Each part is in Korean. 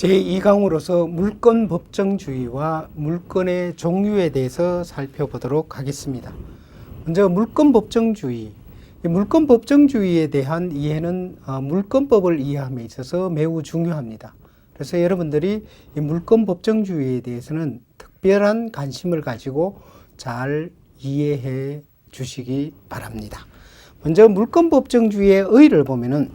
제2강으로서 물권 법정주의와 물권의 종류에 대해서 살펴보도록 하겠습니다. 먼저 물권 법정주의. 물권 법정주의에 대한 이해는 물권법을 이해함에 있어서 매우 중요합니다. 그래서 여러분들이 이 물권 법정주의에 대해서는 특별한 관심을 가지고 잘 이해해 주시기 바랍니다. 먼저 물권 법정주의의 의의를 보면은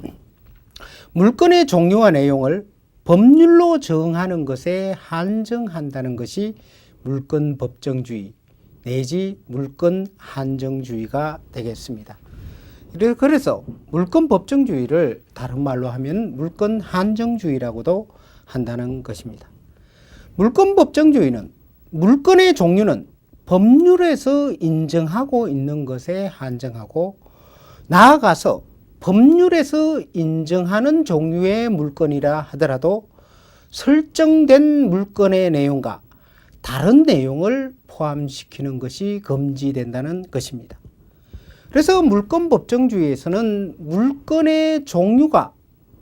물권의 종류와 내용을 법률로 정하는 것에 한정한다는 것이 물권 법정주의 내지 물권 한정주의가 되겠습니다. 그래서 물권 법정주의를 다른 말로 하면 물권 한정주의라고도 한다는 것입니다. 물권 법정주의는 물권의 종류는 법률에서 인정하고 있는 것에 한정하고 나아가서 법률에서 인정하는 종류의 물권이라 하더라도 설정된 물권의 내용과 다른 내용을 포함시키는 것이 금지된다는 것입니다. 그래서 물권 법정주의에서는 물권의 종류가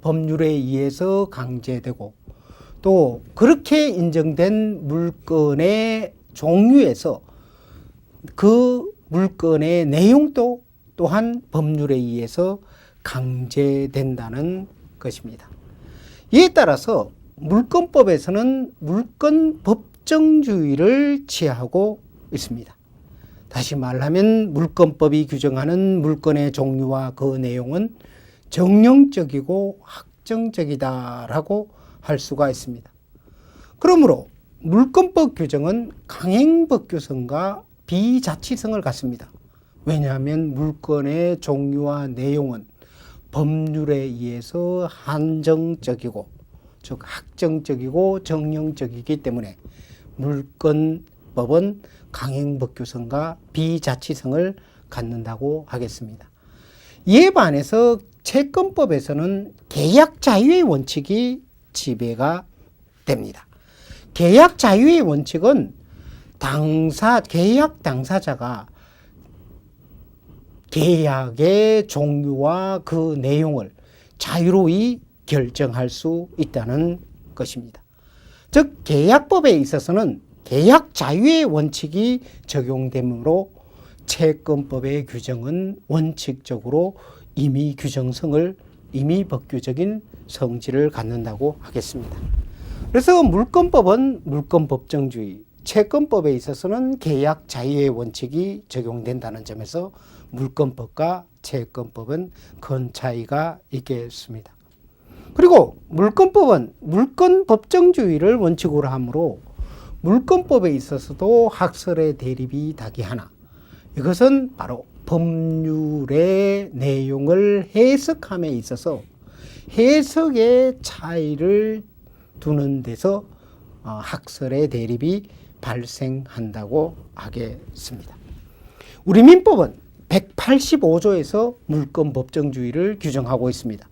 법률에 의해서 강제되고 또 그렇게 인정된 물권의 종류에서 그 물권의 내용도 또한 법률에 의해서 강제된다는 것입니다. 이에 따라서 물권법에서는 물권 법정주의를 취하고 있습니다. 다시 말하면 물권법이 규정하는 물권의 종류와 그 내용은 정령적이고 확정적이다라고 할 수가 있습니다. 그러므로 물권법 규정은 강행법규성과 비자치성을 갖습니다. 왜냐하면 물권의 종류와 내용은 법률에 의해서 한정적이고 즉 확정적이고 정령적이기 때문에 물권법은 강행법규성과 비자치성을 갖는다고 하겠습니다. 이에 반해서 채권법에서는 계약 자유의 원칙이 지배가 됩니다. 계약 자유의 원칙은 계약 당사자가 계약의 종류와 그 내용을 자유로이 결정할 수 있다는 것입니다. 즉 계약법에 있어서는 계약 자유의 원칙이 적용되므로 채권법의 규정은 원칙적으로 임의법규적인 성질을 갖는다고 하겠습니다. 그래서 물권법은 물권법정주의, 채권법에 있어서는 계약 자유의 원칙이 적용된다는 점에서 물권법과 채권법은 큰 차이가 있겠습니다. 그리고 물권법은 물권법정주의를 원칙으로 하므로 물권법에 있어서도 학설의 대립이 다기하나 이것은 바로 법률의 내용을 해석함에 있어서 해석의 차이를 두는 데서 학설의 대립이 발생한다고 하겠습니다. 우리 민법은 185조에서 물권 법정주의를 규정하고 있습니다.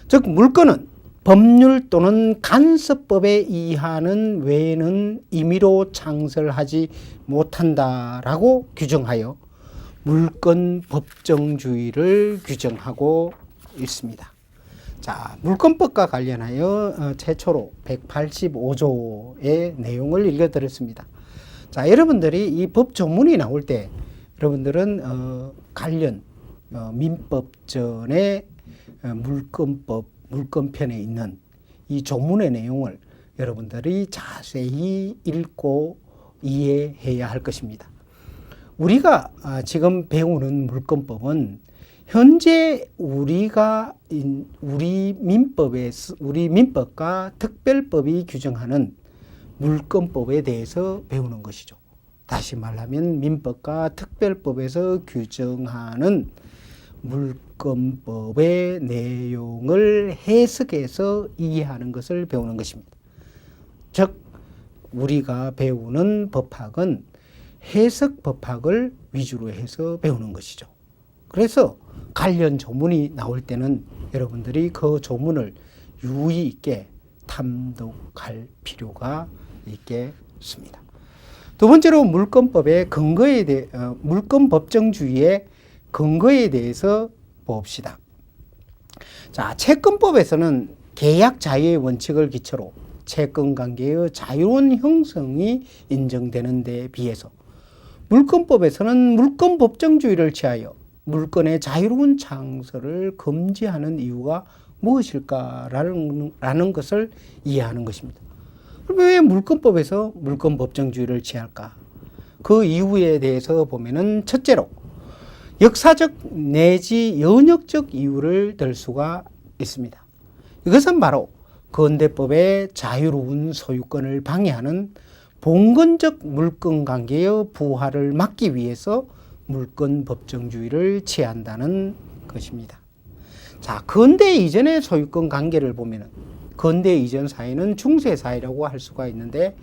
즉 물권은 법률 또는 간섭법에 의하는 외에는 임의로 창설하지 못한다라고 규정하여 물권 법정주의를 규정하고 있습니다. 자, 물권법과 관련하여 최초로 185조의 내용을 읽어드렸습니다. 자, 여러분들이 이 법 조문이 나올 때 여러분들은 관련 민법전의 물권편에 있는 이 조문의 내용을 여러분들이 자세히 읽고 이해해야 할 것입니다. 우리가 지금 배우는 물권법은 현재 우리 민법과 특별법이 규정하는 물권법에 대해서 배우는 것이죠. 다시 말하면 민법과 특별법에서 규정하는 물권법의 내용을 해석해서 이해하는 것을 배우는 것입니다. 즉 우리가 배우는 법학은 해석 법학을 위주로 해서 배우는 것이죠. 그래서 관련 조문이 나올 때는 여러분들이 그 조문을 유의 있게 탐독할 필요가 있겠습니다. 두 번째로 물권법의 물권법정주의의 근거에 대해서 봅시다. 자, 채권법에서는 계약 자유의 원칙을 기초로 채권 관계의 자유로운 형성이 인정되는 데 비해서 물권법에서는 물권 법정주의를 취하여 물권의 자유로운 창설을 금지하는 이유가 무엇일까라는 것을 이해하는 것입니다. 왜 물권법에서 물권 법정주의를 취할까? 그 이유에 대해서 보면은 첫째로 역사적 내지 연역적 이유를 들 수가 있습니다. 이것은 바로 근대법의 자유로운 소유권을 방해하는 봉건적 물권 관계의 부활을 막기 위해서 물권 법정주의를 취한다는 것입니다. 자, 근대 이전의 소유권 관계를 보면은 근대 이전 사회는 중세 사회라고 할 수가 있는데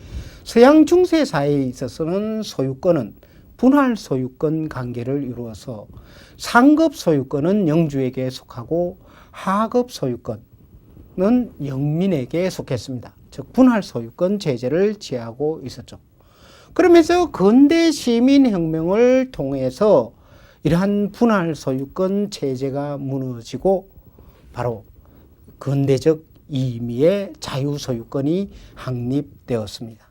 서양 중세 사회에 있어서는 소유권은 분할 소유권 관계를 이루어서 상급 소유권은 영주에게 속하고 하급 소유권은 영민에게 속했습니다. 즉 분할 소유권 제재를 취하고 있었죠. 그러면서 근대 시민혁명을 통해서 이러한 분할 소유권 제재가 무너지고 바로 근대적 임의의 자유소유권이 확립되었습니다.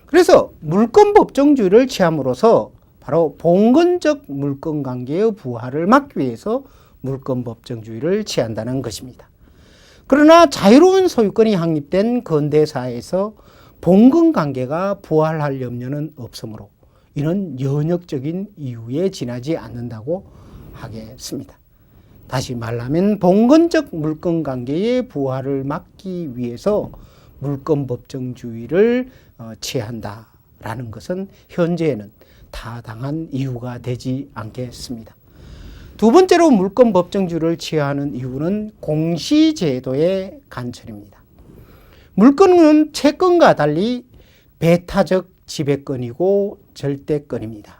그래서 물권 법정주의를 취함으로써 바로 봉건적 물권 관계의 부활을 막기 위해서 물권 법정주의를 취한다는 것입니다. 그러나 자유로운 소유권이 확립된 근대사회에서 봉건 관계가 부활할 염려는 없으므로 이는 연역적인 이유에 지나지 않는다고 하겠습니다. 다시 말하면 봉건적 물권 관계의 부활을 막기 위해서 물권 법정주의를 취한다라는 것은 현재에는 타당한 이유가 되지 않겠습니다. 두 번째로 물권 법정주의를 취하는 이유는 공시제도의 관철입니다. 물권은 채권과 달리 배타적 지배권이고 절대권입니다.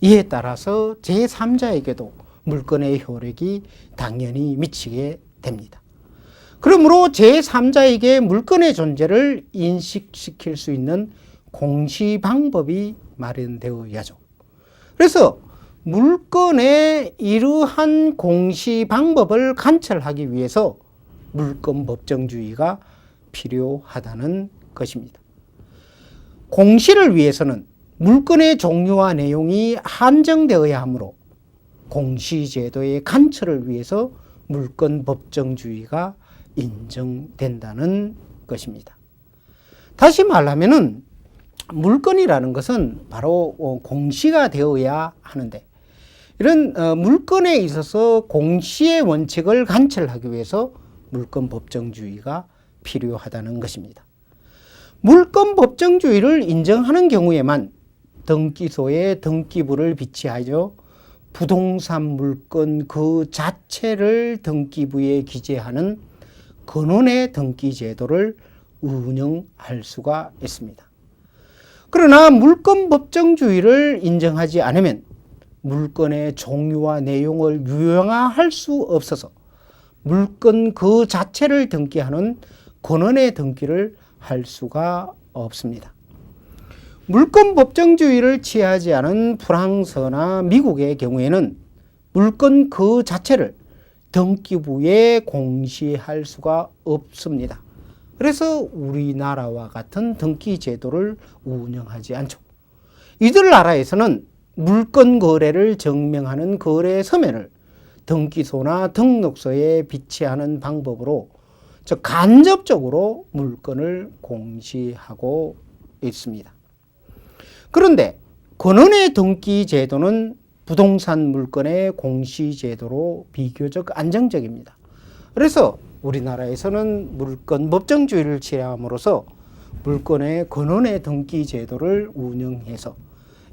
이에 따라서 제3자에게도 물권의 효력이 당연히 미치게 됩니다. 그러므로 제3자에게 물권의 존재를 인식시킬 수 있는 공시 방법이 마련되어야죠. 그래서 물권의 이러한 공시 방법을 관철하기 위해서 물권 법정주의가 필요하다는 것입니다. 공시를 위해서는 물권의 종류와 내용이 한정되어야 하므로 공시제도의 관철을 위해서 물권 법정주의가 인정된다는 것입니다. 다시 말하면은 물권이라는 것은 바로 공시가 되어야 하는데 이런 물권에 있어서 공시의 원칙을 관철하기 위해서 물권 법정주의가 필요하다는 것입니다. 물권 법정주의를 인정하는 경우에만 등기소에 등기부를 비치하여 부동산 물권 그 자체를 등기부에 기재하는 근원의 등기 제도를 운영할 수가 있습니다. 그러나 물권 법정주의를 인정하지 않으면 물권의 종류와 내용을 유형화할 수 없어서 물권 그 자체를 등기하는 근원의 등기를 할 수가 없습니다. 물권 법정주의를 취하지 않은 프랑스나 미국의 경우에는 물권 그 자체를 등기부에 공시할 수가 없습니다. 그래서 우리나라와 같은 등기 제도를 운영하지 않죠. 이들 나라에서는 물권 거래를 증명하는 거래 서면을 등기소나 등록소에 비치하는 방법으로 즉 간접적으로 물권을 공시하고 있습니다. 그런데 근원의 등기 제도는 부동산 물권의 공시 제도로 비교적 안정적입니다. 그래서 우리나라에서는 물권 법정주의를 취함으로써 물권의 근원의 등기 제도를 운영해서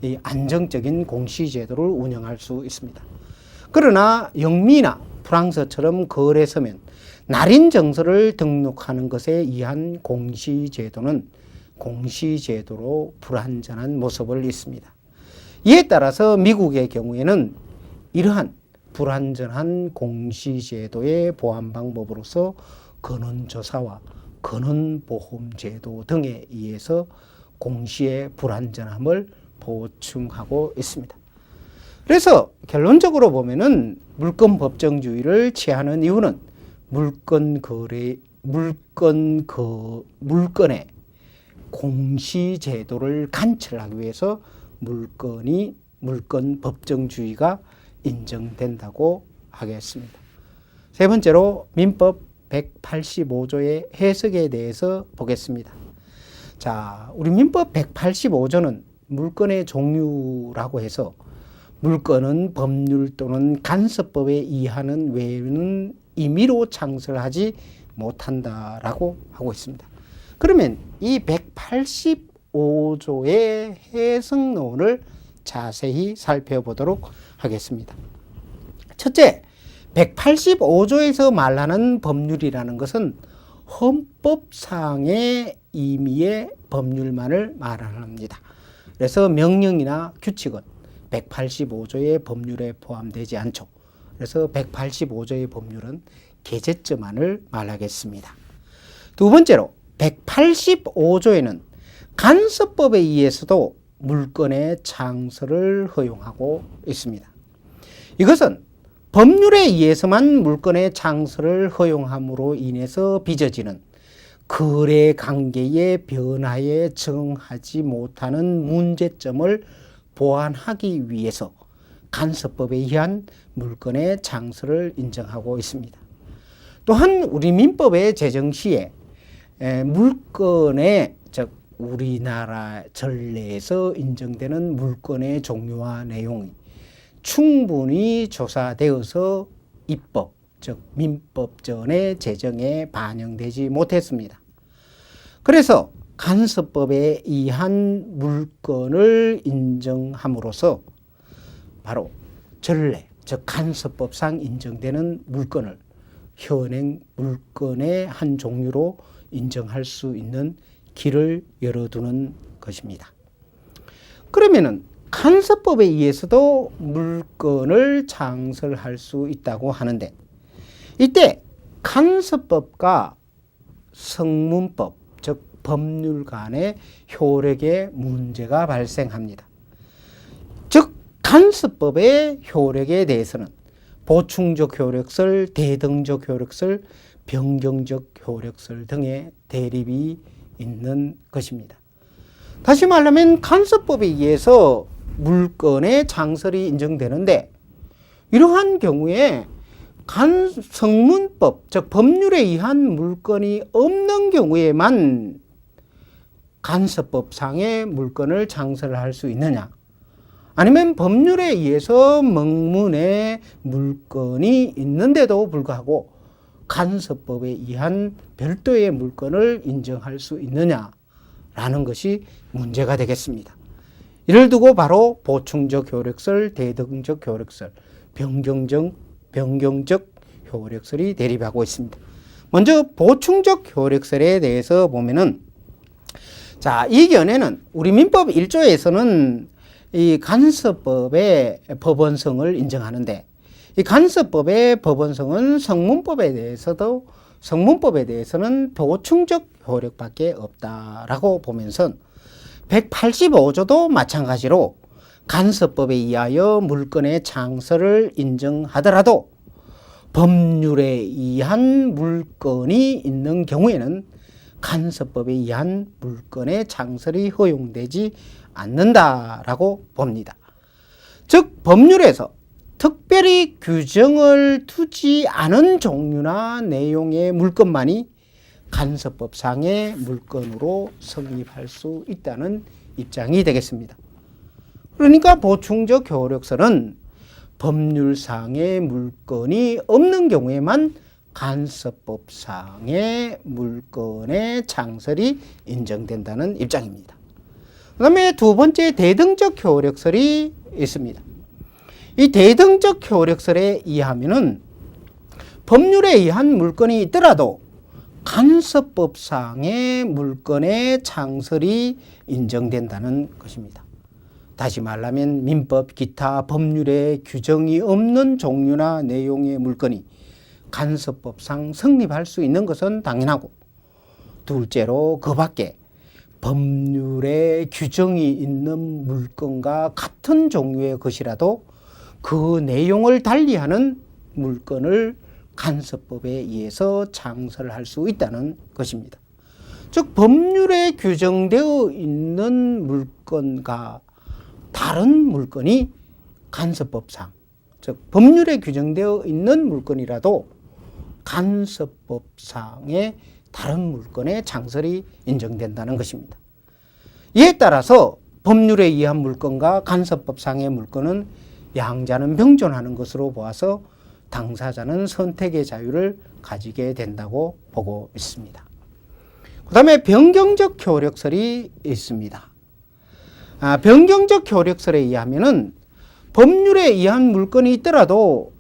이 안정적인 공시 제도를 운영할 수 있습니다. 그러나 영미나 프랑스처럼 거래 서면 날인 정서를 등록하는 것에 의한 공시 제도는 공시 제도로 불완전한 모습을 잇습니다. 이에 따라서 미국의 경우에는 이러한 불완전한 공시 제도의 보완 방법으로서 근원조사와 근원보험 제도 등에 의해서 공시의 불완전함을 보충하고 있습니다. 그래서 결론적으로 보면은 물권 법정주의를 취하는 이유는 물권 거래 물건의 공시제도를 관철하기 위해서 물건 법정주의가 인정된다고 하겠습니다. 세 번째로 민법 185조의 해석에 대해서 보겠습니다. 자, 우리 민법 185조는 물건의 종류라고 해서 물건은 법률 또는 간섭법에 의하는 외에는 임의로 창설하지 못한다라고 하고 있습니다. 그러면 이 185조의 해석론을 자세히 살펴보도록 하겠습니다. 첫째, 185조에서 말하는 법률이라는 것은 헌법상의 의미의 법률만을 말합니다. 그래서 명령이나 규칙은 185조의 법률에 포함되지 않죠. 그래서 185조의 법률은 계제점만을 말하겠습니다. 두 번째로 185조에는 간섭법에 의해서도 물건의 창설을 허용하고 있습니다. 이것은 법률에 의해서만 물건의 창설을 허용함으로 인해서 빚어지는 거래 관계의 변화에 정하지 못하는 문제점을 보완하기 위해서 간섭법에 의한 물건의 창설을 인정하고 있습니다. 또한 우리 민법의 제정 시에 물건의 즉 우리나라 전례에서 인정되는 물건의 종류와 내용이 충분히 조사되어서 입법, 즉 민법전의 제정에 반영되지 못했습니다. 그래서 간섭법에 의한 물건을 인정함으로써 바로 전례, 즉 간섭법상 인정되는 물건을 현행 물건의 한 종류로 인정할 수 있는 길을 열어두는 것입니다. 그러면은 간섭법에 의해서도 물건을 창설할 수 있다고 하는데 이때 간섭법과 성문법, 즉 법률 간의 효력에 문제가 발생합니다. 즉 간섭법의 효력에 대해서는 보충적 효력설, 대등적 효력설, 변경적 효력설 등의 대립이 있는 것입니다. 다시 말하면 간섭법에 의해서 물건의 창설이 인정되는데 이러한 경우에 성문법, 즉 법률에 의한 물건이 없는 경우에만 간섭법상의 물건을 창설할 수 있느냐, 아니면 법률에 의해서 명문의 물건이 있는데도 불구하고 간섭법에 의한 별도의 물건을 인정할 수 있느냐라는 것이 문제가 되겠습니다. 이를 두고 바로 보충적 효력설, 대등적 효력설, 변경적 효력설이 대립하고 있습니다. 먼저 보충적 효력설에 대해서 보면은 자, 이 견해는 우리 민법 1조에서는 이 간섭법의 법원성을 인정하는데 이 간섭법의 법원성은 성문법에 대해서는 보충적 효력밖에 없다라고 보면서 185조도 마찬가지로 간섭법에 의하여 물건의 창설을 인정하더라도 법률에 의한 물건이 있는 경우에는 간섭법에 의한 물건의 창설이 허용되지 않는다라고 봅니다. 즉 법률에서 특별히 규정을 두지 않은 종류나 내용의 물건만이 간섭법상의 물건으로 성립할 수 있다는 입장이 되겠습니다. 그러니까 보충적 효력설은 법률상의 물건이 없는 경우에만 간섭법상의 물건의 창설이 인정된다는 입장입니다. 그 다음에 두 번째 대등적 효력설이 있습니다. 이 대등적 효력설에 의하면은 법률에 의한 물건이 있더라도 간섭법상의 물건의 창설이 인정된다는 것입니다. 다시 말하면 민법 기타 법률에 규정이 없는 종류나 내용의 물건이 간섭법상 성립할 수 있는 것은 당연하고, 둘째로 그 밖에 법률에 규정이 있는 물건과 같은 종류의 것이라도 그 내용을 달리하는 물건을 간섭법에 의해서 창설을 할 수 있다는 것입니다. 즉 법률에 규정되어 있는 물건과 다른 물건이 간섭법상, 즉 법률에 규정되어 있는 물건이라도 간섭법상의 다른 물건의 창설이 인정된다는 것입니다. 이에 따라서 법률에 의한 물건과 간섭법상의 물건은 양자는 병존하는 것으로 보아서 당사자는 선택의 자유를 가지게 된다고 보고 있습니다. 그 다음에 변경적 효력설이 있습니다. 변경적 효력설에 의하면은 법률에 의한 물건이 있더라도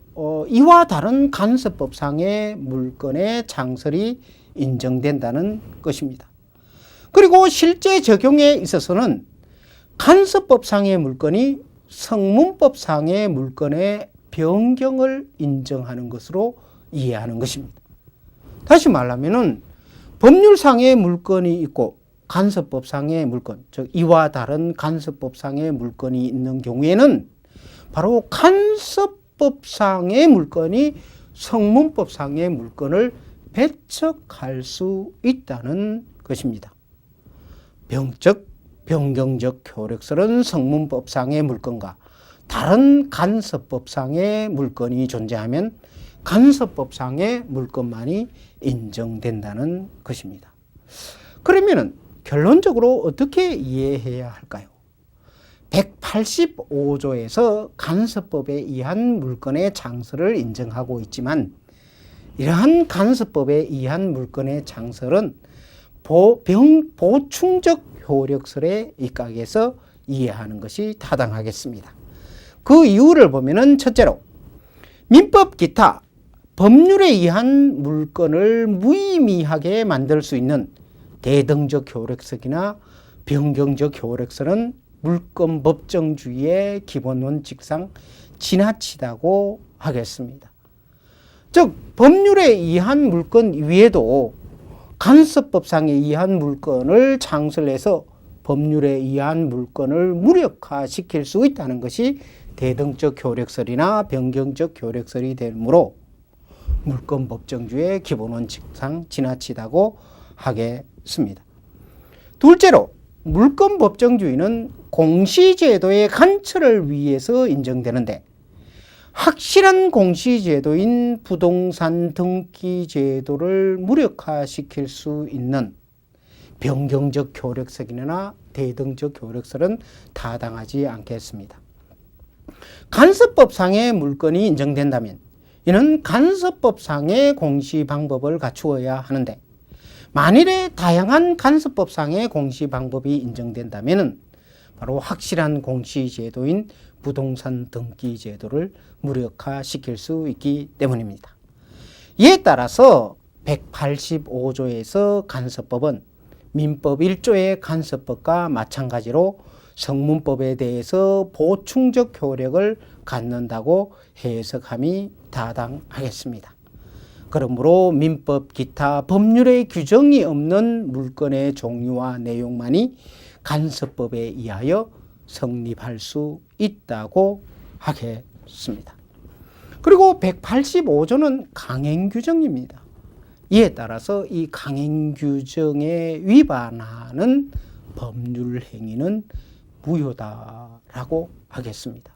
이와 다른 간섭법상의 물건의 창설이 인정된다는 것입니다. 그리고 실제 적용에 있어서는 간섭법상의 물건이 성문법상의 물건의 변경을 인정하는 것으로 이해하는 것입니다. 다시 말하면은 법률상의 물건이 있고 간섭법상의 물건, 즉 이와 다른 간섭법상의 물건이 있는 경우에는 바로 간섭법상의 물건이 성문법상의 물건을 배척할 수 있다는 것입니다. 변경적 효력설은 성문법상의 물건과 다른 간섭법상의 물건이 존재하면 간섭법상의 물건만이 인정된다는 것입니다. 그러면은 결론적으로 어떻게 이해해야 할까요? 185조에서 간섭법에 의한 물건의 창설을 인정하고 있지만 이러한 간섭법에 의한 물건의 창설은 보충적 효력설에 입각해서 이해하는 것이 타당하겠습니다. 그 이유를 보면은 첫째로 민법 기타 법률에 의한 물건을 무의미하게 만들 수 있는 대등적 효력설이나 변경적 효력설은 물권 법정주의의 기본 원칙상 지나치다고 하겠습니다. 즉 법률에 의한 물건 이외에도 간섭법상에 의한 물건을 창설해서 법률에 의한 물건을 무력화시킬 수 있다는 것이 대등적 효력설이나 변경적 효력설이 되므로 물권 법정주의의 기본 원칙상 지나치다고 하겠습니다. 둘째로 물권 법정주의는 공시제도의 관철을 위해서 인정되는데 확실한 공시제도인 부동산 등기제도를 무력화시킬 수 있는 변경적 효력설이나 대등적 효력설은 타당하지 않겠습니다. 간섭법상의 물건이 인정된다면 이는 간섭법상의 공시 방법을 갖추어야 하는데 만일에 다양한 간섭법상의 공시 방법이 인정된다면 바로 확실한 공시제도인 부동산 등기제도를 무력화시킬 수 있기 때문입니다. 이에 따라서 185조에서 간섭법은 민법 1조의 간섭법과 마찬가지로 성문법에 대해서 보충적 효력을 갖는다고 해석함이 타당하겠습니다. 그러므로 민법 기타 법률의 규정이 없는 물건의 종류와 내용만이 간섭법에 의하여 성립할 수 있다고 하겠습니다. 그리고 185조는 강행규정입니다. 이에 따라서 이 강행규정에 위반하는 법률행위는 무효다라고 하겠습니다.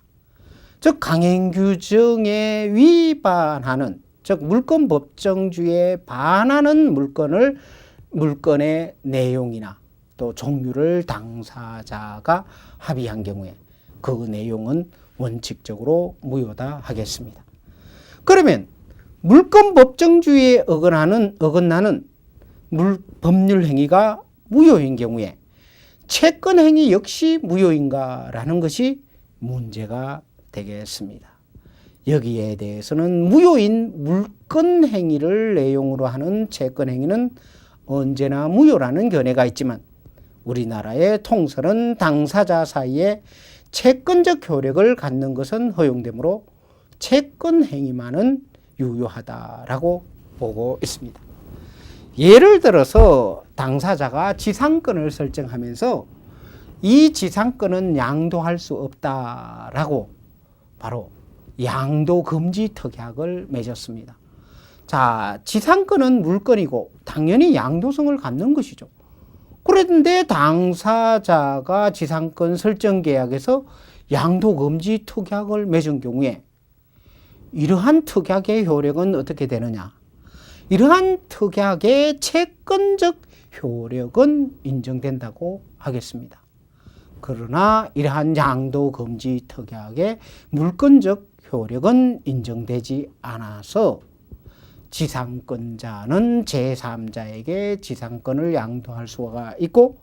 즉 강행규정에 위반하는, 즉 물권 법정주의에 반하는 물건의 내용이나 또 종류를 당사자가 합의한 경우에 그 내용은 원칙적으로 무효다 하겠습니다. 그러면 물권 법정주의에 어긋나는 법률 행위가 무효인 경우에 채권 행위 역시 무효인가라는 것이 문제가 되겠습니다. 여기에 대해서는 무효인 물권 행위를 내용으로 하는 채권 행위는 언제나 무효라는 견해가 있지만 우리나라의 통설은 당사자 사이에 채권적 효력을 갖는 것은 허용되므로 채권 행위만은 유효하다라고 보고 있습니다. 예를 들어서 당사자가 지상권을 설정하면서 이 지상권은 양도할 수 없다라고 바로 양도금지 특약을 맺었습니다. 자, 지상권은 물건이고 당연히 양도성을 갖는 것이죠. 그런데 당사자가 지상권 설정 계약에서 양도금지 특약을 맺은 경우에 이러한 특약의 효력은 어떻게 되느냐? 이러한 특약의 채권적 효력은 인정된다고 하겠습니다. 그러나 이러한 양도금지 특약의 물권적 효력은 인정되지 않아서 지상권자는 제3자에게 지상권을 양도할 수가 있고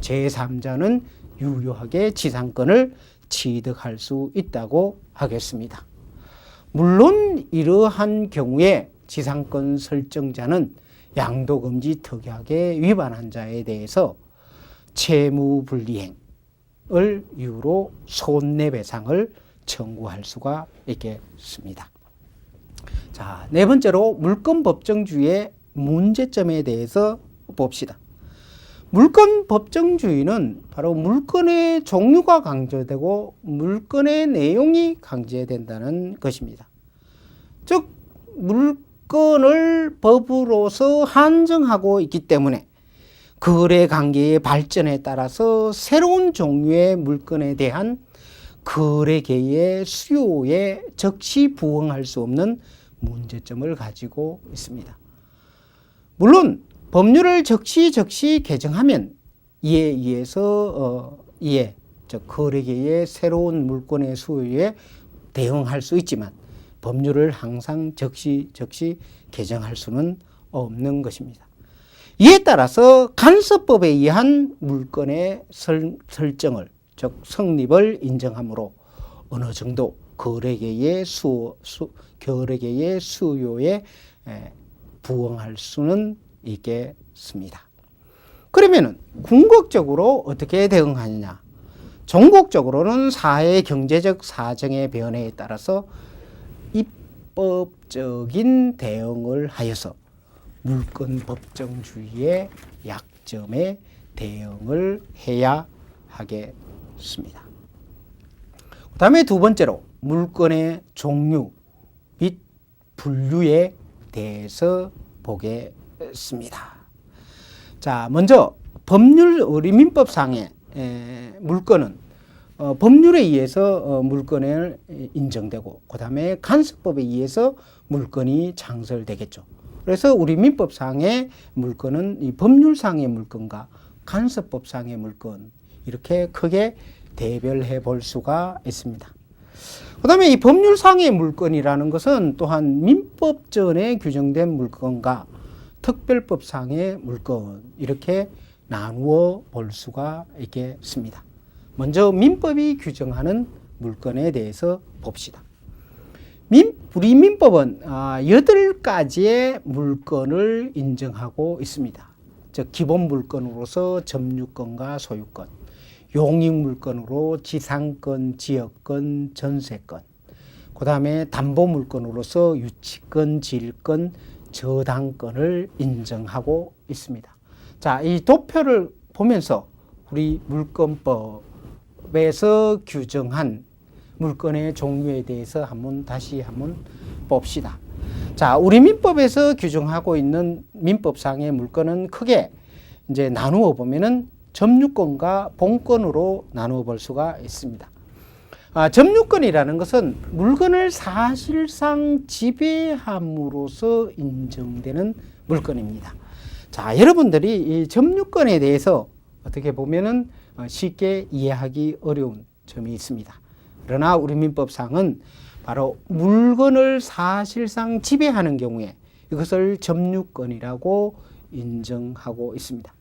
제3자는 유효하게 지상권을 취득할 수 있다고 하겠습니다. 물론 이러한 경우에 지상권 설정자는 양도금지 특약에 위반한 자에 대해서 채무불이행을 이유로 손해배상을 청구할 수가 있겠습니다. 자, 네 번째로 물권법정주의의 문제점에 대해서 봅시다. 물권법정주의는 바로 물권의 종류가 강조되고 물권의 내용이 강제된다는 것입니다. 즉, 물권을 법으로서 한정하고 있기 때문에 거래관계의 발전에 따라서 새로운 종류의 물건에 대한 거래계의 수요에 즉시 부응할 수 없는 문제점을 가지고 있습니다. 물론 법률을 즉시 개정하면 이에 의해서 즉 거래계의 새로운 물건의 수요에 대응할 수 있지만 법률을 항상 즉시 개정할 수는 없는 것입니다. 이에 따라서 간섭법에 의한 물건의 설정을 즉 성립을 인정하므로 어느 정도 거래계의 수요에 부응할 수는 있겠습니다. 그러면은 궁극적으로 어떻게 대응하느냐? 종국적으로는 사회 경제적 사정의 변화에 따라서 입법적인 대응을 하여서 물권 법정주의의 약점에 대응을 해야 하겠습니다. 그 다음에 두 번째로 물권의 종류 및 분류에 대해서 보겠습니다. 자, 먼저 우리 민법상의 물권은 법률에 의해서 물권을 인정되고 그 다음에 간섭법에 의해서 물권이 창설되겠죠. 그래서 우리 민법상의 물권은 이 법률상의 물권과 간섭법상의 물권 이렇게 크게 대별해 볼 수가 있습니다. 그 다음에 이 법률상의 물권이라는 것은 또한 민법전에 규정된 물권과 특별법상의 물권 이렇게 나누어 볼 수가 있겠습니다. 먼저 민법이 규정하는 물권에 대해서 봅시다. 우리 민법은 8가지의 물권을 인정하고 있습니다. 즉 기본 물권으로서 점유권과 소유권, 용익 물권으로 지상권, 지역권, 전세권, 그 다음에 담보 물권으로서 유치권, 질권, 저당권을 인정하고 있습니다. 자, 이 도표를 보면서 우리 물권법에서 규정한 물권의 종류에 대해서 다시 한번 봅시다. 자, 우리 민법에서 규정하고 있는 민법상의 물권은 크게 이제 나누어 보면은 점유권과 본권으로 나누어 볼 수가 있습니다. 점유권이라는 것은 물건을 사실상 지배함으로써 인정되는 물건입니다. 자, 여러분들이 이 점유권에 대해서 어떻게 보면은 쉽게 이해하기 어려운 점이 있습니다. 그러나 우리 민법상은 바로 물건을 사실상 지배하는 경우에 이것을 점유권이라고 인정하고 있습니다.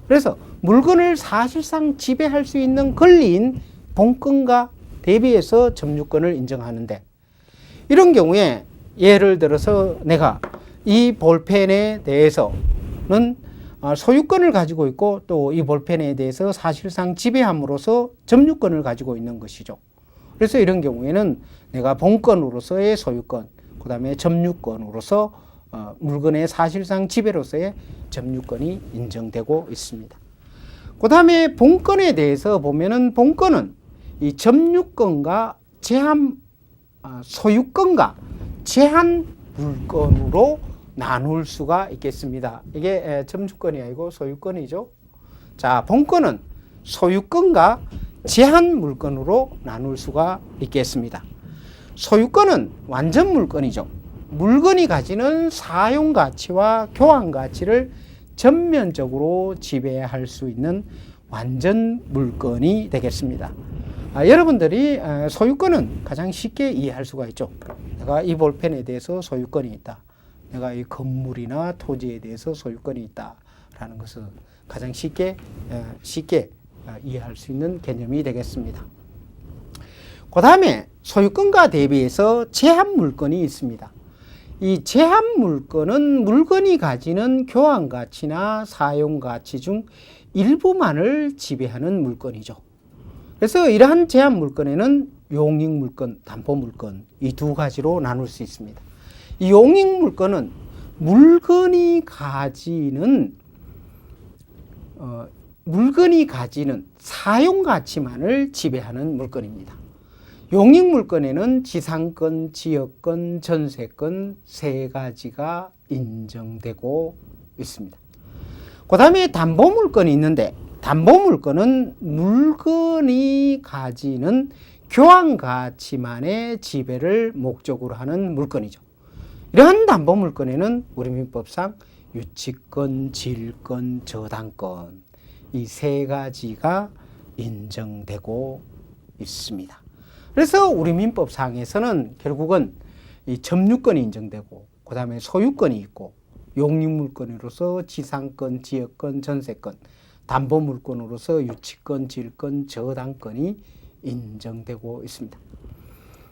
그래서 물건을 사실상 지배할 수 있는 권리인 본권과 대비해서 점유권을 인정하는데, 이런 경우에 예를 들어서 내가 이 볼펜에 대해서는 소유권을 가지고 있고 또 이 볼펜에 대해서 사실상 지배함으로써 점유권을 가지고 있는 것이죠. 그래서 이런 경우에는 내가 본권으로서의 소유권, 그 다음에 점유권으로서 물건의 사실상 지배로서의 점유권이 인정되고 있습니다. 그 다음에 본권에 대해서 보면은 본권은 이 점유권과 소유권과 제한 물건으로 나눌 수가 있겠습니다. 이게 점유권이 아니고 소유권이죠. 자, 본권은 소유권과 제한 물건으로 나눌 수가 있겠습니다. 소유권은 완전 물건이죠. 물건이 가지는 사용 가치와 교환 가치를 전면적으로 지배할 수 있는 완전 물건이 되겠습니다. 여러분들이 소유권은 가장 쉽게 이해할 수가 있죠. 내가 이 볼펜에 대해서 소유권이 있다. 내가 이 건물이나 토지에 대해서 소유권이 있다라는 것을 가장 쉽게 이해할 수 있는 개념이 되겠습니다. 그 다음에 소유권과 대비해서 제한 물건이 있습니다. 이 제한 물건은 물건이 가지는 교환 가치나 사용 가치 중 일부만을 지배하는 물건이죠. 그래서 이러한 제한 물건에는 용익 물건, 담보 물건 이 두 가지로 나눌 수 있습니다. 이 용익 물건은 물건이 가지는 사용 가치만을 지배하는 물건입니다. 용익 물건에는 지상권, 지역권, 전세권 세 가지가 인정되고 있습니다. 그 다음에 담보 물건이 있는데 담보 물건은 물건이 가지는 교환 가치만의 지배를 목적으로 하는 물건이죠. 이러한 담보 물건에는 우리 민법상 유치권, 질권, 저당권 이 세 가지가 인정되고 있습니다. 그래서 우리 민법상에서는 결국은 이 점유권이 인정되고 그 다음에 소유권이 있고 용익물권으로서 지상권, 지역권, 전세권, 담보물권으로서 유치권, 질권, 저당권이 인정되고 있습니다.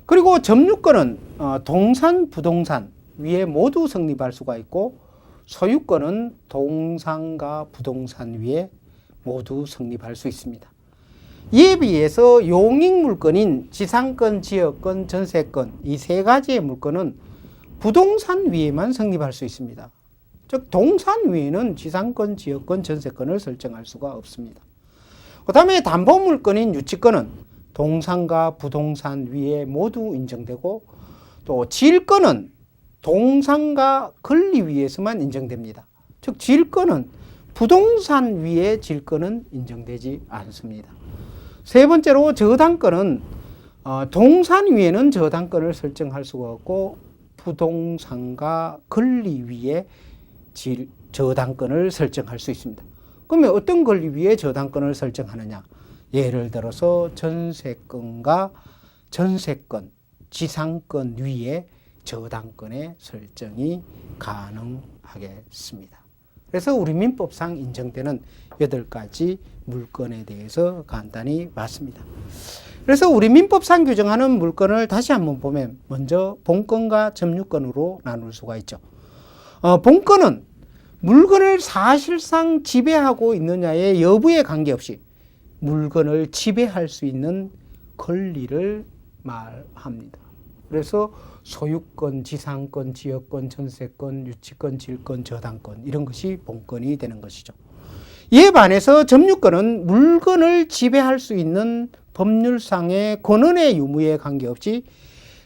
그리고 점유권은 동산, 부동산 위에 모두 성립할 수가 있고 소유권은 동산과 부동산 위에 모두 성립할 수 있습니다. 이에 비해서 용익 물건인 지상권, 지역권, 전세권 이 세 가지의 물건은 부동산 위에만 성립할 수 있습니다. 즉 동산 위에는 지상권, 지역권, 전세권을 설정할 수가 없습니다. 그 다음에 담보 물건인 유치권은 동산과 부동산 위에 모두 인정되고 또 질권은 동산과 권리 위에서만 인정됩니다. 즉 질권은 부동산 위에 질권은 인정되지 않습니다. 세 번째로 저당권은 동산 위에는 저당권을 설정할 수가 없고 부동산과 권리 위에 저당권을 설정할 수 있습니다. 그러면 어떤 권리 위에 저당권을 설정하느냐? 예를 들어서 전세권과 전세권, 지상권 위에 저당권의 설정이 가능하겠습니다. 그래서 우리 민법상 인정되는 8가지 물건에 대해서 간단히 봤습니다. 그래서 우리 민법상 규정하는 물건을 다시 한번 보면 먼저 본권과 점유권으로 나눌 수가 있죠. 본권은 물건을 사실상 지배하고 있느냐의 여부에 관계없이 물건을 지배할 수 있는 권리를 말합니다. 그래서 소유권, 지상권, 지역권, 전세권, 유치권, 질권, 저당권 이런 것이 본권이 되는 것이죠. 이에 반해서 점유권은 물건을 지배할 수 있는 법률상의 권한의 유무에 관계없이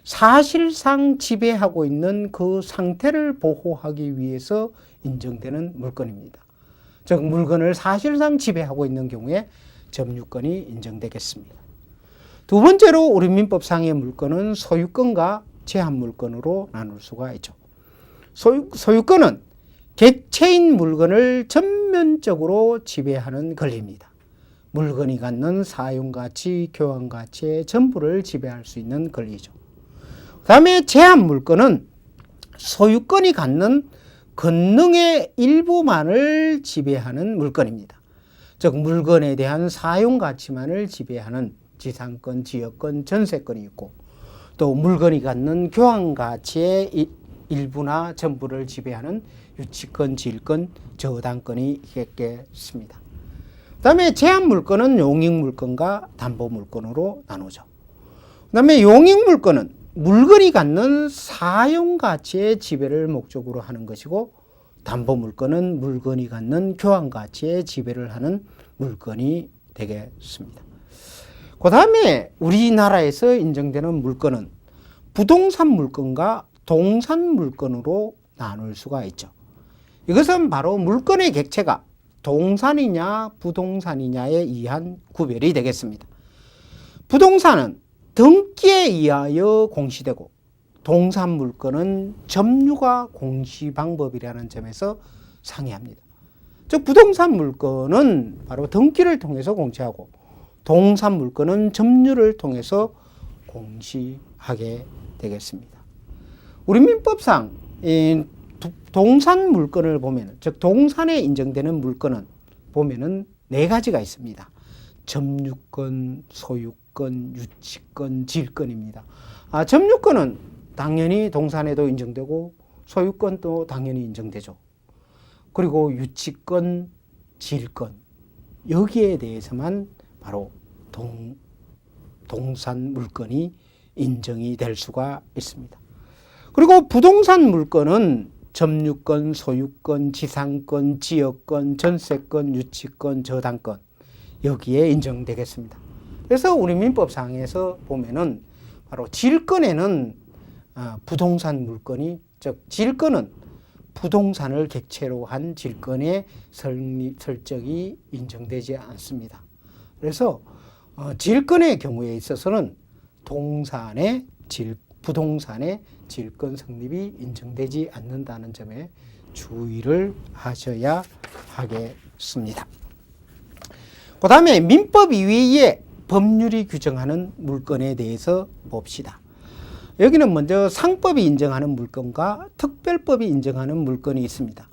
사실상 지배하고 있는 그 상태를 보호하기 위해서 인정되는 물건입니다. 즉 물건을 사실상 지배하고 있는 경우에 점유권이 인정되겠습니다. 두 번째로 우리 민법상의 물건은 소유권과 제한 물건으로 나눌 수가 있죠. 소유권은 객체인 물건을 전면적으로 지배하는 권리입니다. 물건이 갖는 사용가치, 교환가치의 전부를 지배할 수 있는 권리죠. 그 다음에 제한 물건은 소유권이 갖는 권능의 일부만을 지배하는 물건입니다. 즉 물건에 대한 사용가치만을 지배하는 지상권, 지역권, 전세권이 있고 또 물건이 갖는 교환가치의 일부나 전부를 지배하는 유치권, 질권, 저당권이 있겠습니다. 그 다음에 제한 물건은 용익 물건과 담보 물건으로 나누죠. 그 다음에 용익 물건은 물건이 갖는 사용가치의 지배를 목적으로 하는 것이고 담보 물건은 물건이 갖는 교환가치의 지배를 하는 물건이 되겠습니다. 그 다음에 우리나라에서 인정되는 물건은 부동산 물건과 동산 물건으로 나눌 수가 있죠. 이것은 바로 물건의 객체가 동산이냐 부동산이냐에 의한 구별이 되겠습니다. 부동산은 등기에 의하여 공시되고 동산 물건은 점유가 공시 방법이라는 점에서 상이합니다. 즉 부동산 물건은 바로 등기를 통해서 공시하고 동산 물건은 점유를 통해서 공시하게 되겠습니다. 우리 민법상 동산 물건을 보면, 즉 동산에 인정되는 물건은 보면은 네 가지가 있습니다. 점유권, 소유권, 유치권, 질권입니다. 점유권은 당연히 동산에도 인정되고 소유권도 당연히 인정되죠. 그리고 유치권, 질권, 여기에 대해서만 바로 동산 물건이 인정이 될 수가 있습니다. 그리고 부동산 물건은 점유권, 소유권, 지상권, 지역권, 전세권, 유치권, 저당권 여기에 인정되겠습니다. 그래서 우리 민법상에서 보면은 바로 질권에는 부동산 물건이, 즉 질권은 부동산을 객체로 한 질권의 설정이 인정되지 않습니다. 그래서 질권의 경우에 있어서는 부동산의 질권 성립이 인정되지 않는다는 점에 주의를 하셔야 하겠습니다. 그 다음에 민법 이외에 법률이 규정하는 물건에 대해서 봅시다. 여기는 먼저 상법이 인정하는 물건과 특별법이 인정하는 물건이 있습니다.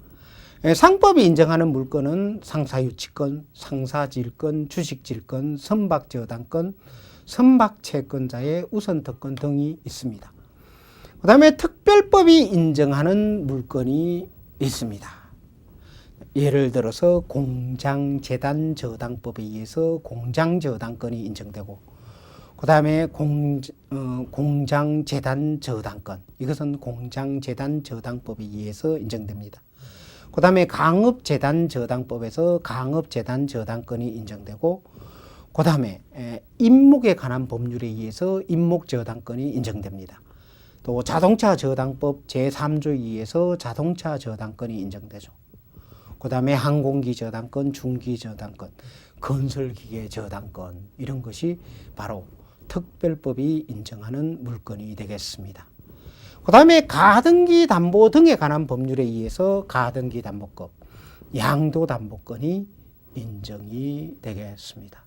상법이 인정하는 물건은 상사유치권, 상사질권, 주식질권, 선박저당권, 선박채권자의 우선특권 등이 있습니다. 그 다음에 특별법이 인정하는 물건이 있습니다. 예를 들어서 공장재단저당법에 의해서 공장저당권이 인정되고, 그 다음에 공장재단저당권, 이것은 공장재단저당법에 의해서 인정됩니다. 그 다음에 강업재단저당법에서 강업재단저당권이 인정되고, 그 다음에 임목에 관한 법률에 의해서 임목저당권이 인정됩니다. 또 자동차저당법 제3조에 의해서 자동차저당권이 인정되죠. 그 다음에 항공기저당권, 중기저당권, 건설기계저당권, 이런 것이 바로 특별법이 인정하는 물건이 되겠습니다. 그 다음에 가등기담보 등에 관한 법률에 의해서 가등기담보법, 양도담보권이 인정이 되겠습니다.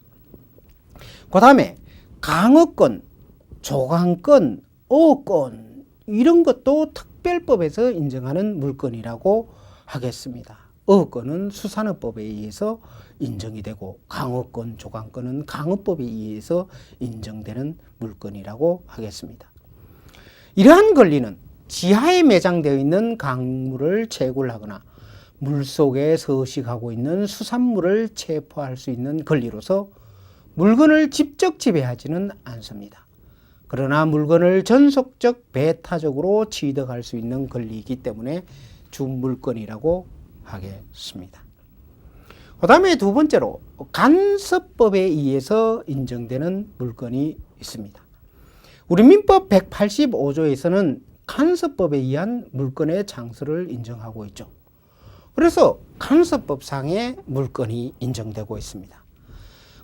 그 다음에 강어권, 조강권, 어권, 이런 것도 특별법에서 인정하는 물건이라고 하겠습니다. 어권은 수산업법에 의해서 인정이 되고, 강어권, 조강권은 강업법에 의해서 인정되는 물건이라고 하겠습니다. 이러한 권리는 지하에 매장되어 있는 강물을 채굴하거나 물속에 서식하고 있는 수산물을 체포할 수 있는 권리로서 물건을 직접 지배하지는 않습니다. 그러나 물건을 전속적 배타적으로 취득할 수 있는 권리이기 때문에 주물권이라고 하겠습니다. 그 다음에 두 번째로 간섭법에 의해서 인정되는 물건이 있습니다. 우리 민법 185조에서는 간섭법에 의한 물건의 장소를 인정하고 있죠. 그래서 간섭법상의 물건이 인정되고 있습니다.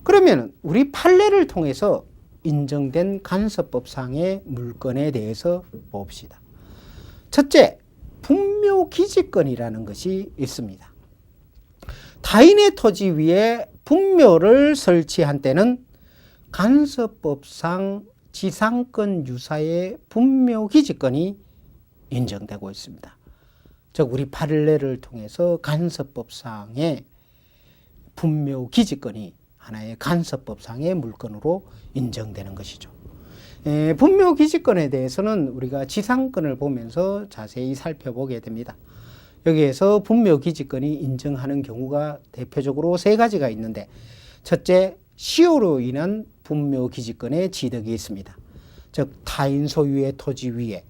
그러면 우리 판례를 통해서 인정된 간섭법상의 물건에 대해서 봅시다. 첫째, 분묘기지권이라는 것이 있습니다. 타인의 토지 위에 분묘를 설치한 때는 간섭법상 지상권 유사의 분묘기지권이 인정되고 있습니다. 즉 우리 판례를 통해서 간섭법상의 분묘기지권이 하나의 간섭법상의 물건으로 인정되는 것이죠. 분묘기지권에 대해서는 우리가 지상권을 보면서 자세히 살펴보게 됩니다. 여기에서 분묘기지권이 인정하는 경우가 대표적으로 세 가지가 있는데, 첫째, 시효로 인한 분묘기지권의 취득이 있습니다. 즉 타인 소유의 토지 위에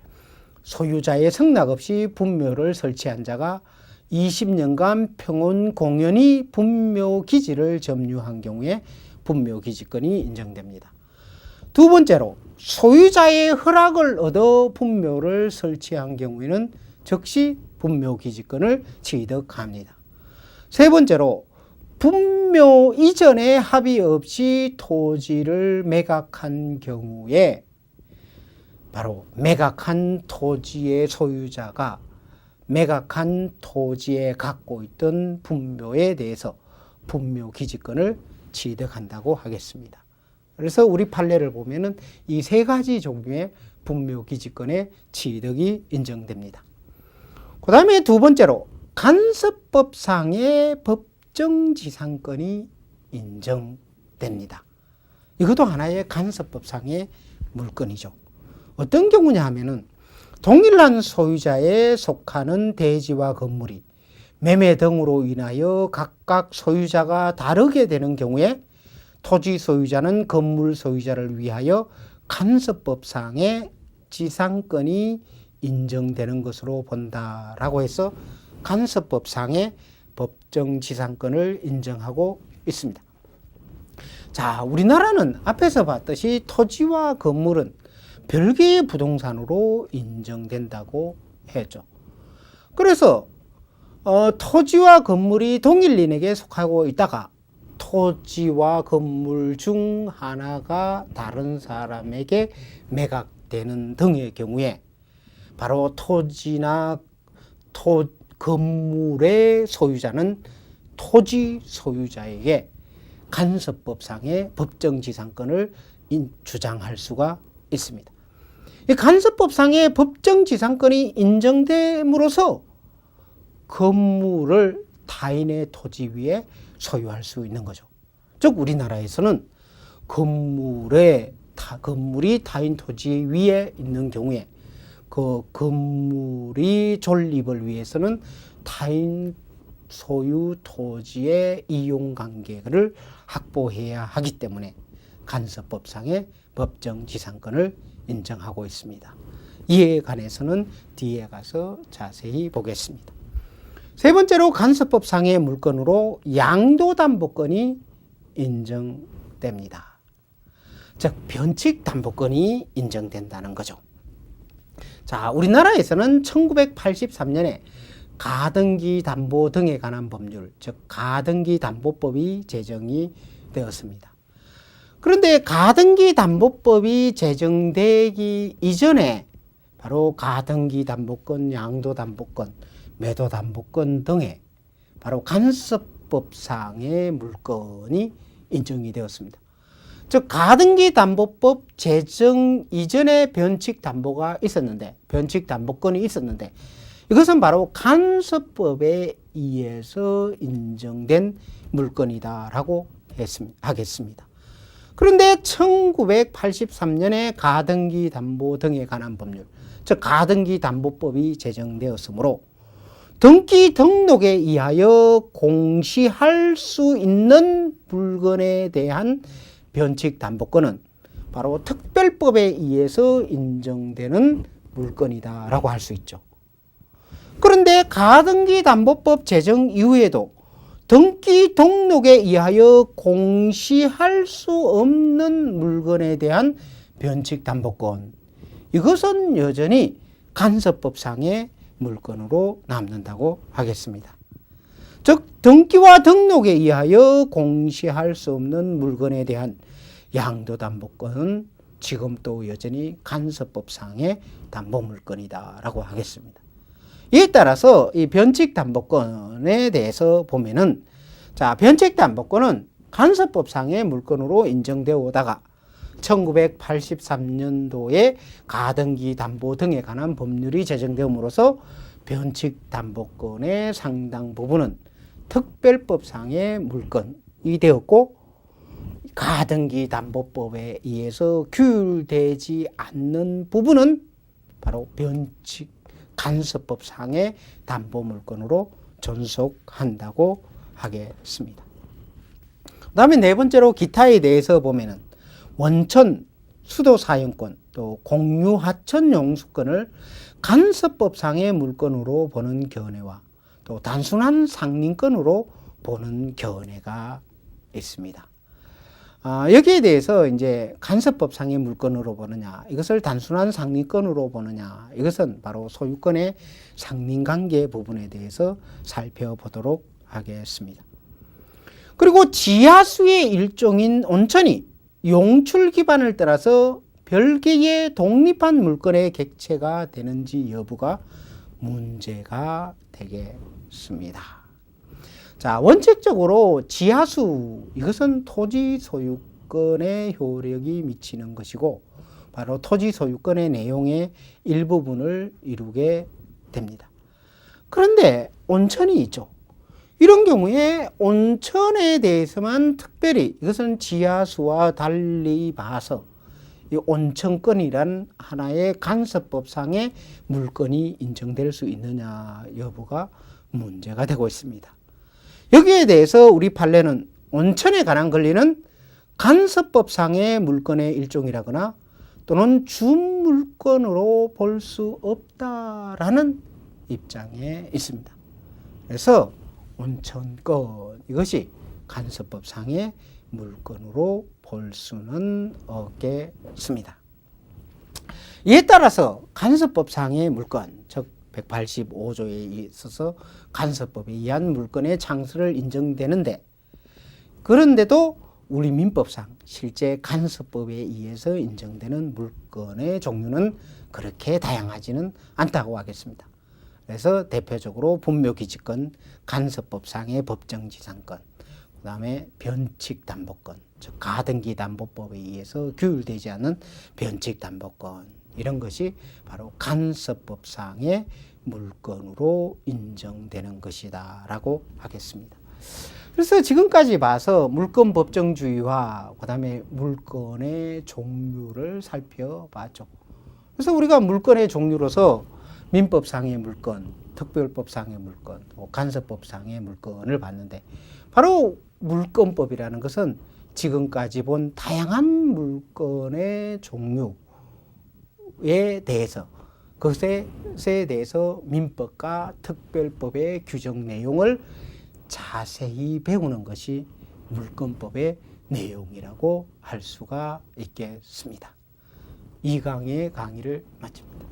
소유자의 승낙 없이 분묘를 설치한 자가 20년간 평온 공연히 분묘기지를 점유한 경우에 분묘기지권이 인정됩니다. 두 번째로 소유자의 허락을 얻어 분묘를 설치한 경우에는 즉시 분묘기지권을 취득합니다. 세 번째로 분묘 이전에 합의 없이 토지를 매각한 경우에 바로 매각한 토지의 소유자가 매각한 토지에 갖고 있던 분묘에 대해서 분묘기지권을 취득한다고 하겠습니다. 그래서 우리 판례를 보면은 이 세 가지 종류의 분묘기지권의 취득이 인정됩니다. 그 다음에 두 번째로 간섭법상의 법정지상권이 인정됩니다. 이것도 하나의 간섭법상의 물건이죠. 어떤 경우냐 하면은 동일한 소유자에 속하는 대지와 건물이 매매 등으로 인하여 각각 소유자가 다르게 되는 경우에 토지 소유자는 건물 소유자를 위하여 간섭법상의 지상권이 인정되는 것으로 본다라고 해서 간섭법상의 법정지상권을 인정하고 있습니다. 자, 우리나라는 앞에서 봤듯이 토지와 건물은 별개의 부동산으로 인정된다고 했죠. 그래서 토지와 건물이 동일인에게 속하고 있다가 토지와 건물 중 하나가 다른 사람에게 매각되는 등의 경우에 바로 토지나 건물의 소유자는 토지 소유자에게 간섭법상의 법정지상권을 주장할 수가 있습니다. 이 간섭법상의 법정지상권이 인정됨으로써 건물을 타인의 토지 위에 소유할 수 있는 거죠. 즉 우리나라에서는 건물이 타인 토지 위에 있는 경우에 그 건물이 존립을 위해서는 타인 소유 토지의 이용 관계를 확보해야 하기 때문에 간섭법상의 법정지상권을 인정하고 있습니다. 이에 관해서는 뒤에 가서 자세히 보겠습니다. 세 번째로 간섭법상의 물건으로 양도담보권이 인정됩니다. 즉 변칙담보권이 인정된다는 거죠. 자, 우리나라에서는 1983년에 가등기 담보 등에 관한 법률, 즉 가등기 담보법이 제정이 되었습니다. 그런데 가등기 담보법이 제정되기 이전에 바로 가등기 담보권, 양도 담보권, 매도 담보권 등의 바로 간섭법상의 물건이 인정이 되었습니다. 즉 가등기 담보법 제정 이전에 변칙 담보가 있었는데, 변칙 담보권이 있었는데 이것은 바로 간섭법에 의해서 인정된 물건이다라고 하겠습니다. 그런데 1983년에 가등기 담보 등에 관한 법률, 즉 가등기 담보법이 제정되었으므로 등기 등록에 의하여 공시할 수 있는 물건에 대한 변칙 담보권은 바로 특별법에 의해서 인정되는 물건이다라고 할 수 있죠. 그런데 가등기 담보법 제정 이후에도 등기 등록에 의하여 공시할 수 없는 물건에 대한 변칙 담보권, 이것은 여전히 간섭법상의 물건으로 남는다고 하겠습니다. 즉 등기와 등록에 의하여 공시할 수 없는 물건에 대한 양도담보권은 지금도 여전히 간섭법상의 담보물건이다라고 하겠습니다. 이에 따라서 이 변칙담보권에 대해서 보면은, 자, 변칙담보권은 간섭법상의 물건으로 인정되어 오다가 1983년도에 가등기 담보 등에 관한 법률이 제정됨으로써 변칙담보권의 상당 부분은 특별법상의 물건이 되었고, 가등기 담보법에 의해서 규율되지 않는 부분은 바로 변칙 간섭법상의 담보물건으로 존속한다고 하겠습니다. 그 다음에 네 번째로 기타에 대해서 보면은 원천, 수도사용권, 또 공유하천 용수권을 간섭법상의 물건으로 보는 견해와 또 단순한 상린권으로 보는 견해가 있습니다. 여기에 대해서 이제 간섭법상의 물건으로 보느냐, 이것을 단순한 상린권으로 보느냐, 이것은 바로 소유권의 상린관계 부분에 대해서 살펴보도록 하겠습니다. 그리고 지하수의 일종인 온천이 용출 기반을 따라서 별개의 독립한 물건의 객체가 되는지 여부가 문제가 되겠습니다. 자, 원칙적으로 지하수, 이것은 토지 소유권에 효력이 미치는 것이고 바로 토지 소유권의 내용의 일부분을 이루게 됩니다. 그런데 온천이 있죠. 이런 경우에 온천에 대해서만 특별히 이것은 지하수와 달리 봐서 이 온천권이란 하나의 간섭법상의 물건이 인정될 수 있느냐 여부가 문제가 되고 있습니다. 여기에 대해서 우리 판례는 온천에 관한 권리는 간섭법상의 물건의 일종이라거나 또는 준물건으로 볼 수 없다라는 입장에 있습니다. 그래서 온천권, 이것이 간섭법상의 물건으로 볼 수는 없겠습니다. 이에 따라서 간섭법상의 물건, 즉 185조에 있어서 간섭법에 의한 물건의 창수를 인정되는데, 그런데도 우리 민법상 실제 간섭법에 의해서 인정되는 물건의 종류는 그렇게 다양하지는 않다고 하겠습니다. 그래서 대표적으로 분묘기지권, 간섭법상의 법정지상권, 그 다음에 변칙담보권, 즉 가등기담보법에 의해서 규율되지 않은 변칙담보권, 이런 것이 바로 간섭법상의 물건으로 인정되는 것이다 라고 하겠습니다. 그래서 지금까지 봐서 물건 법정주의와 그 다음에 물건의 종류를 살펴봤죠. 그래서 우리가 물건의 종류로서 민법상의 물건, 특별법상의 물건, 간섭법상의 물건을 봤는데, 바로 물건법이라는 것은 지금까지 본 다양한 물건의 종류에 대해서, 그것에 대해서 민법과 특별법의 규정 내용을 자세히 배우는 것이 물건법의 내용이라고 할 수가 있겠습니다. 이 강의의 강의를 마칩니다.